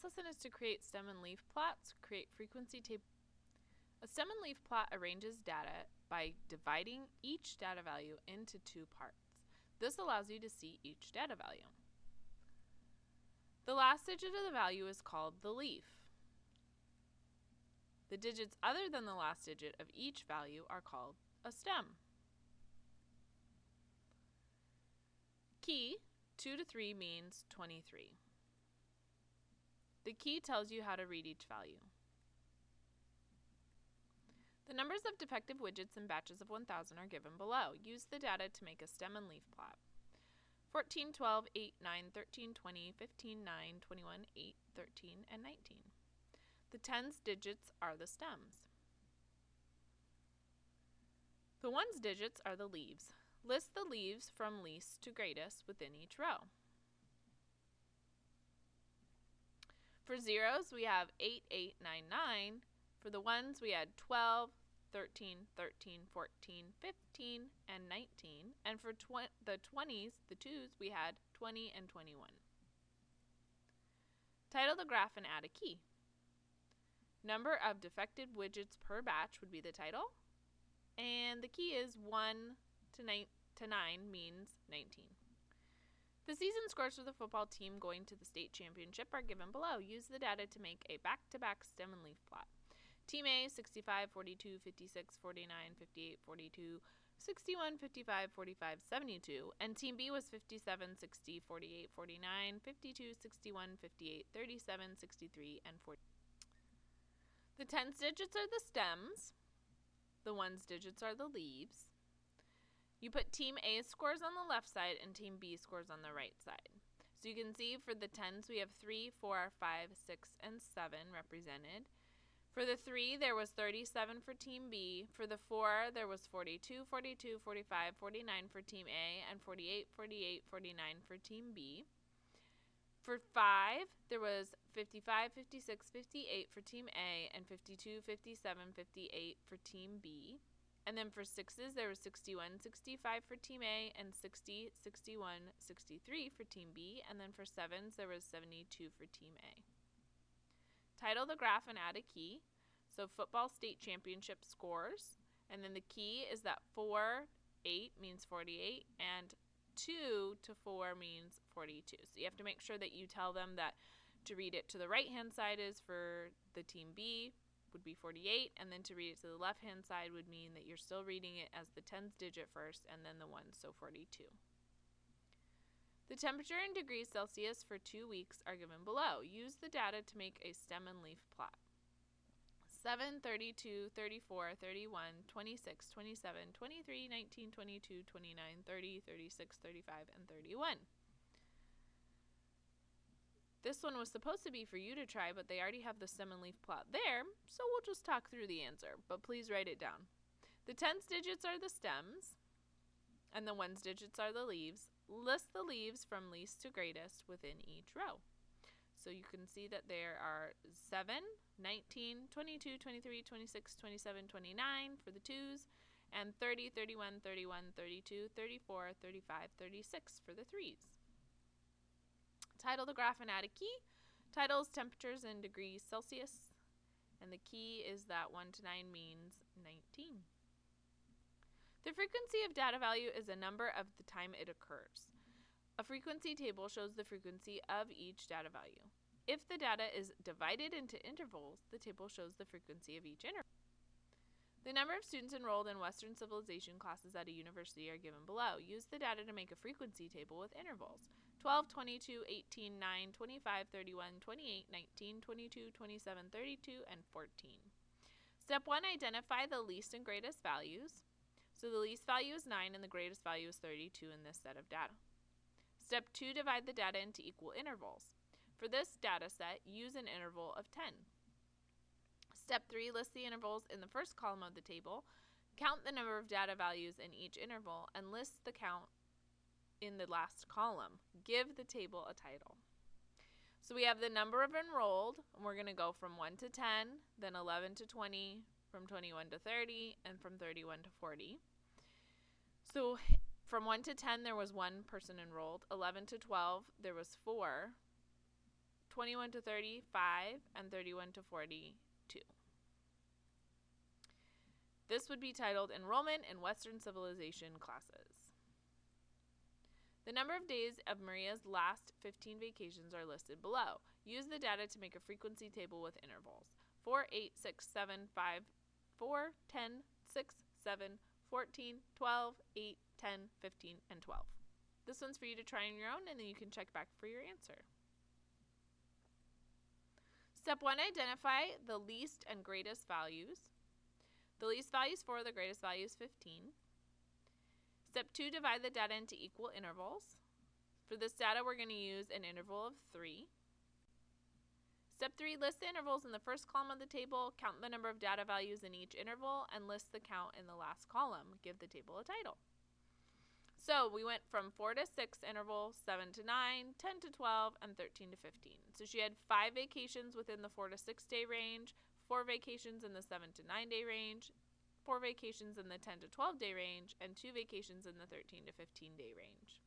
This lesson is to create stem and leaf plots, create frequency table. A stem and leaf plot arranges data by dividing each data value into two parts. This allows you to see each data value. The last digit of the value is called the leaf. The digits other than the last digit of each value are called a stem. Key 2 to 3 means 23. The key tells you how to read each value. The numbers of defective widgets in batches of 1,000 are given below. Use the data to make a stem and leaf plot. 14, 12, 8, 9, 13, 20, 15, 9, 21, 8, 13, and 19. The tens digits are the stems. The ones digits are the leaves. List the leaves from least to greatest within each row. For zeros, we have 8, 8, 9, 9. For the ones, we had 12, 13, 13, 14, 15, and 19. And for the 20s, the twos, we had 20 and 21. Title the graph and add a key. Number of defective widgets per batch would be the title. And the key is 1 to 9 means 19. The season scores for the football team going to the state championship are given below. Use the data to make a back-to-back stem and leaf plot. Team A, 65, 42, 56, 49, 58, 42, 61, 55, 45, 72. And Team B was 57, 60, 48, 49, 52, 61, 58, 37, 63, and 40. The tens digits are the stems. The ones digits are the leaves. You put Team A scores on the left side and Team B scores on the right side. So you can see for the tens we have 3, 4, 5, 6, and 7 represented. For the 3, there was 37 for Team B. For the 4, there was 42, 42, 45, 49 for Team A, and 48, 48, 49 for Team B. For 5, there was 55, 56, 58 for Team A, and 52, 57, 58 for Team B. And then for 6s, there was 61, 65 for Team A, and 60, 61, 63 for Team B. And then for 7s, there was 72 for Team A. Title the graph and add a key. So football state championship scores. And then the key is that 4, 8 means 48, and 2 to 4 means 42. So you have to make sure that you tell them that to read it to the right-hand side is for the Team B would be 48, and then to read it to the left-hand side would mean that you're still reading it as the tens digit first and then the ones, so 42. The temperature in degrees Celsius for 2 weeks are given below. Use the data to make a stem and leaf plot. 7, 32, 34, 31, 26, 27, 23, 19, 22, 29, 30, 36, 35, and 31. This one was supposed to be for you to try, but they already have the stem and leaf plot there, so we'll just talk through the answer, but please write it down. The tens digits are the stems, and the ones digits are the leaves. List the leaves from least to greatest within each row. So you can see that there are 7, 19, 22, 23, 26, 27, 29 for the 2s, and 30, 31, 31, 32, 34, 35, 36 for the 3s. Title the graph and add a key. Title is temperatures in degrees Celsius, and the key is that 1 to 9 means 19. The frequency of data value is a number of the time it occurs. A frequency table shows the frequency of each data value. If the data is divided into intervals, the table shows the frequency of each interval. The number of students enrolled in Western civilization classes at a university are given below. Use the data to make a frequency table with intervals. 12, 22, 18, 9, 25, 31, 28, 19, 22, 27, 32, and 14. Step 1, identify the least and greatest values. So the least value is 9 and the greatest value is 32 in this set of data. Step 2, divide the data into equal intervals. For this data set, use an interval of 10. Step 3, list the intervals in the first column of the table. Count the number of data values in each interval and list the count in the last column. Give the table a title. So we have the number of enrolled, and we're going to go from 1 to 10, then 11 to 20, from 21 to 30, and from 31 to 40. So from 1 to 10, there was 1 person enrolled. 11 to 12, there was 4. 21 to 35, and 31 to 42. This would be titled Enrollment in Western Civilization Classes. The number of days of Maria's last 15 vacations are listed below. Use the data to make a frequency table with intervals. 4, 8, 6, 7, 5, 4, 10, 6, 7, 14, 12, 8, 10, 15, and 12. This one's for you to try on your own, and then you can check back for your answer. Step 1, identify the least and greatest values. The least value is 4, the greatest value is 15. Step 2, divide the data into equal intervals. For this data, we're going to use an interval of 3. Step 3, list the intervals in the first column of the table, count the number of data values in each interval, and list the count in the last column. Give the table a title. So we went from 4 to 6 interval, 7 to 9, 10 to 12, and 13 to 15. So she had 5 vacations within the 4 to 6 day range, 4 vacations in the 7 to 9 day range, 4 vacations in the 10 to 12 day range, and 2 vacations in the 13 to 15 day range.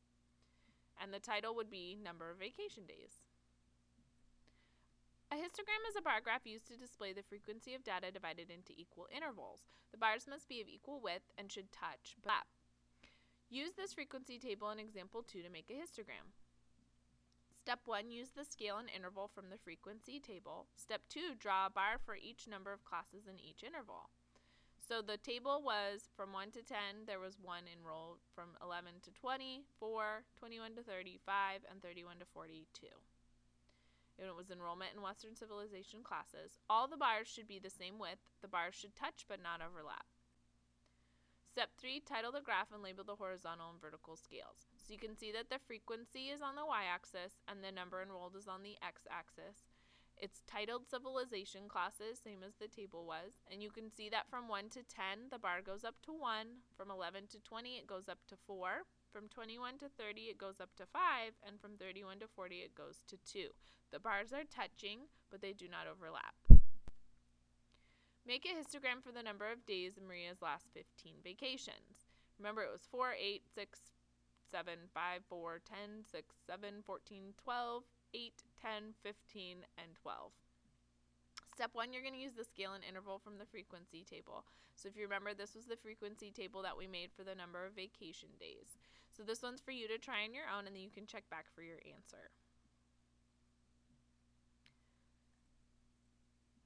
And the title would be Number of Vacation Days. A histogram is a bar graph used to display the frequency of data divided into equal intervals. The bars must be of equal width and should touch but overlap. Use this frequency table in example 2 to make a histogram. Step 1, use the scale and interval from the frequency table. Step 2, draw a bar for each number of classes in each interval. So the table was from 1 to 10, there was 1 enrolled, from 11 to 20, 4, 21 to 35, and 31 to 42. And it was enrollment in Western Civilization classes. All the bars should be the same width. The bars should touch but not overlap. Step 3, title the graph and label the horizontal and vertical scales. So you can see that the frequency is on the y-axis and the number enrolled is on the x-axis. It's titled Civilization Classes, same as the table was. And you can see that from 1 to 10, the bar goes up to 1. From 11 to 20, it goes up to 4. From 21 to 30, it goes up to 5. And from 31 to 40, it goes to 2. The bars are touching, but they do not overlap. Make a histogram for the number of days in Maria's last 15 vacations. Remember, it was 4, 8, 6, 7, 5, 4, 10, 6, 7, 14, 12, 8, 10, 15, and 12. Step 1, you're going to use the scale and interval from the frequency table. So if you remember, this was the frequency table that we made for the number of vacation days. So this one's for you to try on your own, and then you can check back for your answer.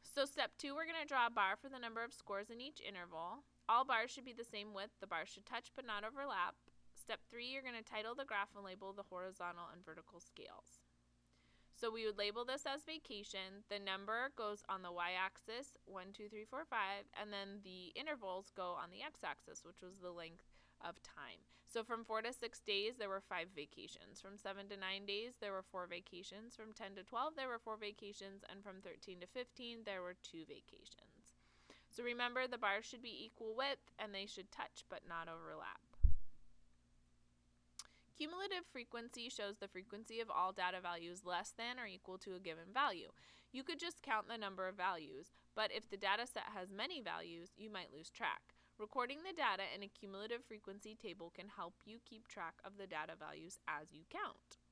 So step 2, we're going to draw a bar for the number of scores in each interval. All bars should be the same width. The bars should touch but not overlap. Step 3, you're going to title the graph and label the horizontal and vertical scales. So we would label this as vacation. The number goes on the y-axis, 1, 2, 3, 4, 5, and then the intervals go on the x-axis, which was the length of time. So from 4 to 6 days, there were 5 vacations. From 7 to 9 days, there were 4 vacations. From 10 to 12, there were 4 vacations. And from 13 to 15, there were 2 vacations. So remember, the bars should be equal width, and they should touch but not overlap. Cumulative frequency shows the frequency of all data values less than or equal to a given value. You could just count the number of values, but if the data set has many values, you might lose track. Recording the data in a cumulative frequency table can help you keep track of the data values as you count.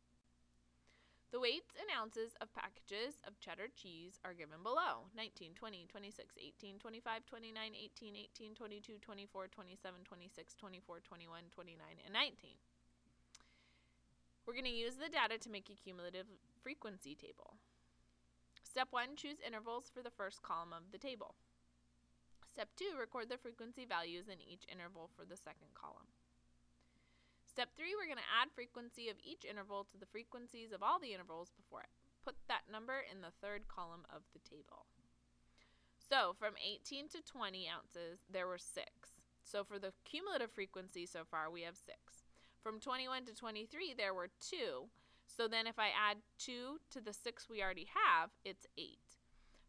The weights in ounces of packages of cheddar cheese are given below: 19, 20, 26, 18, 25, 29, 18, 18, 22, 24, 27, 26, 24, 21, 29, and 19. We're going to use the data to make a cumulative frequency table. Step 1, choose intervals for the first column of the table. Step 2, record the frequency values in each interval for the second column. Step 3, we're going to add frequency of each interval to the frequencies of all the intervals before it. Put that number in the third column of the table. So from 18 to 20 ounces, there were 6. So for the cumulative frequency so far, we have 6. From 21 to 23, there were 2. So then if I add 2 to the 6 we already have, it's 8.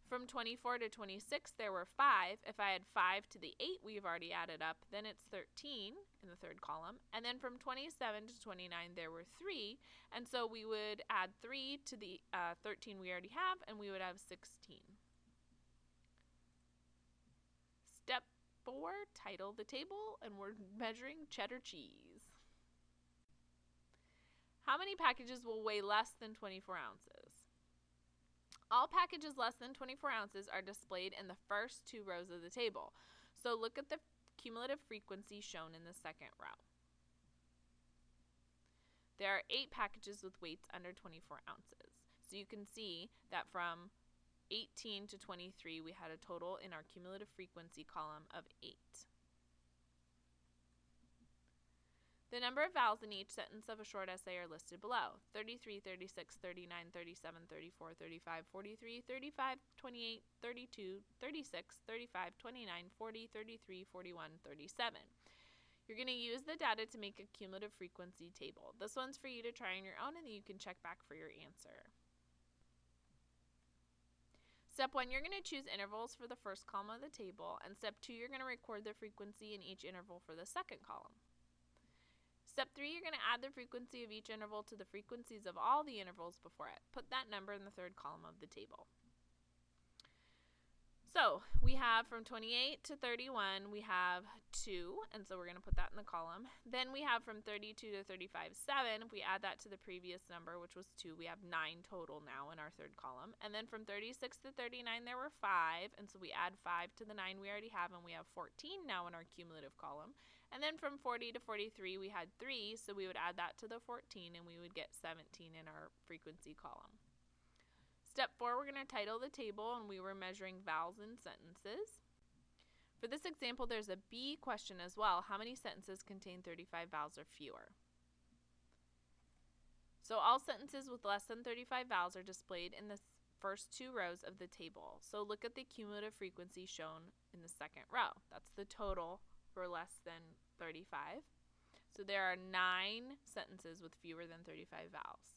From 24 to 26, there were 5. If I add 5 to the 8 we've already added up, then it's 13 in the third column. And then from 27 to 29, there were 3. And so we would add 3 to the 13 we already have, and we would have 16. Step 4, title the table, and we're measuring cheddar cheese. How many packages will weigh less than 24 ounces? All packages less than 24 ounces are displayed in the first 2 rows of the table. So look at the cumulative frequency shown in the second row. There are 8 packages with weights under 24 ounces. So you can see that from 18 to 23, we had a total in our cumulative frequency column of 8. The number of vowels in each sentence of a short essay are listed below: 33, 36, 39, 37, 34, 35, 43, 35, 28, 32, 36, 35, 29, 40, 33, 41, 37. You're going to use the data to make a cumulative frequency table. This one's for you to try on your own, and then you can check back for your answer. Step 1, you're going to choose intervals for the first column of the table, and step 2, you're going to record the frequency in each interval for the second column. Step 3, you're going to add the frequency of each interval to the frequencies of all the intervals before it. Put that number in the third column of the table. So we have from 28 to 31, we have 2, and so we're going to put that in the column. Then we have from 32 to 35, 7. If we add that to the previous number, which was 2, we have 9 total now in our third column. And then from 36 to 39, there were 5, and so we add 5 to the 9 we already have, and we have 14 now in our cumulative column. And then from 40 to 43, we had 3, so we would add that to the 14, and we would get 17 in our frequency column. Step 4, we're going to title the table, and we were measuring vowels in sentences. For this example, there's a B question as well. How many sentences contain 35 vowels or fewer? So all sentences with less than 35 vowels are displayed in the first 2 rows of the table. So look at the cumulative frequency shown in the second row. That's the total for less than 35. So there are 9 sentences with fewer than 35 vowels.